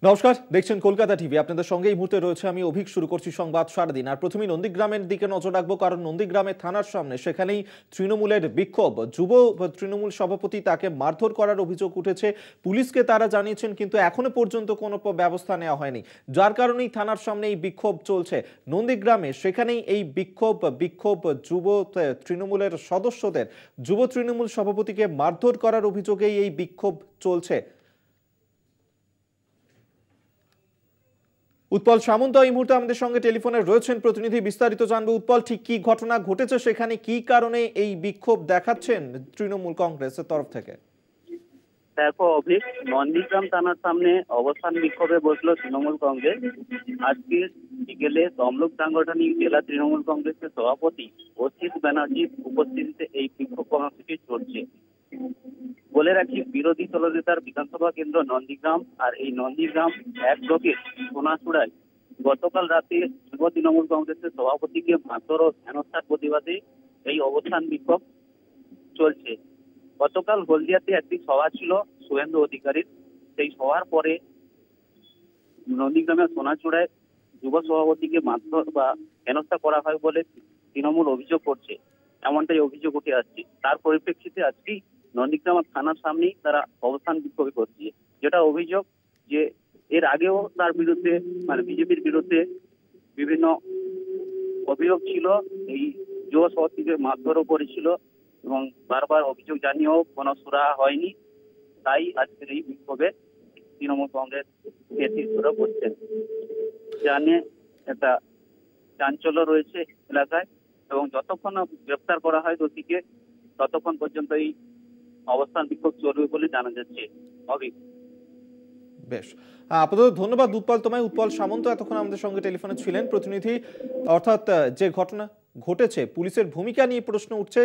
নমস্কার, দেখছেন কলকাতা টিভি। আপনাদের সঙ্গে এই মুহূর্তে রয়েছে আমি অভিক। শুরু করছি সংবাদ সারাদিন। আর প্রথমেই নন্দীগ্রামের দিকে নজর রাখবো, কারণ নন্দীগ্রামের থানার সামনে সেখানেই তৃণমূলের বিক্ষোভ। যুব তৃণমূল সভাপতি, তাকে মারধর করার অভিযোগ উঠেছে। পুলিশকে তারা জানিয়েছেন, কিন্তু এখনো পর্যন্ত কোনো ব্যবস্থা নেওয়া হয়নি, যার কারণেই থানার সামনে এই বিক্ষোভ চলছে নন্দীগ্রামে। সেখানেই এই বিক্ষোভ যুব তৃণমূলের সদস্যদের, যুব তৃণমূল সভাপতিকে মারধর করার অভিযোগেই এই বিক্ষোভ চলছে। উৎপল সামন্ত এই মুহূর্তে আমাদের সঙ্গে টেলিফোনে রয়েছেন প্রতিনিধি। বিস্তারিত জানবো। উৎপল, ঠিক কি ঘটনা ঘটেছে সেখানে, কি কারণে এই বিক্ষোভ দেখাচ্ছেন তৃণমূল কংগ্রেসের তরফ থেকে? দেখো অভিক, নন্দীগ্রাম থানার সামনে অবস্থান বিক্ষোভে বসলো তৃণমূল কংগ্রেস। আজকে বিকেলে তমলুক সাংগঠনিক জেলা তৃণমূল কংগ্রেসের সভাপতি অসিত ব্যানার্জির উপস্থিতিতে এই বিক্ষোভ কর্মসূচি চলছে। বলে রাখি, বিরোধী দলনেতার বিধানসভা কেন্দ্র নন্দীগ্রাম, আর এই নন্দীগ্রাম এক ব্লকের সোনাচূড়ায় গতকাল রাতে যুব তৃণমূল কংগ্রেসের সভাপতিকে মারধর ও হেনস্থার প্রতিবাদে এই অবস্থান বিক্ষোভ চলছে। গতকাল হলদিয়াতে একটি সভা ছিল শুভেন্দু অধিকারীর। সেই সভার পরে নন্দীগ্রামের সোনাচূড়ায় যুব সভাপতিকে মারধর বা হেনস্থা করা হয় বলে তৃণমূল অভিযোগ করছে। এমনটাই অভিযোগ উঠে আসছে। তার পরিপ্রেক্ষিতে আজকেই নন্দীগ্রাম থানার সামনেই তারা অবস্থান বিক্ষোভ করছে। যেটা অভিযোগ যে এর আগেও তার বিরুদ্ধে, মানে বিজেপির বিরুদ্ধে বিভিন্ন অভিযোগ ছিল, এই যুব সভাপতিকে মারধরও করেছিল এবং বারবার অভিযোগ জানিয়েও কোনো সুরাহা হয়নি। তাই আজকের এই বিক্ষোভে তৃণমূল কংগ্রেস নেতৃত্বরা করছেন। জানিয়ে একটা চাঞ্চল্য রয়েছে এলাকায়, এবং যতক্ষণ না গ্রেফতার করা হয় দোষীকে, ততক্ষণ পর্যন্ত এই অবস্থান বিক্ষোভ চলবে বলে জানা যাচ্ছে। অভিক, বেশ, আপাতত ধন্যবাদ উৎপল তোমায়। উৎপল সামন্ত এতক্ষণ আমাদের সঙ্গে টেলিফোনে ছিলেন প্রতিনিধি। অর্থাৎ যে ঘটনা ঘটেছে, পুলিশের ভূমিকা নিয়ে প্রশ্ন উঠছে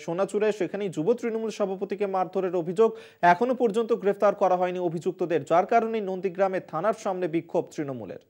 সোনাচূড়ায়। সেখানেই যুব তৃণমূল সভাপতিকে মারধরের অভিযোগ, এখনো পর্যন্ত গ্রেফতার করা হয়নি অভিযুক্তদের, যার কারণে নন্দীগ্রামের থানার সামনে বিক্ষোভ তৃণমূলের।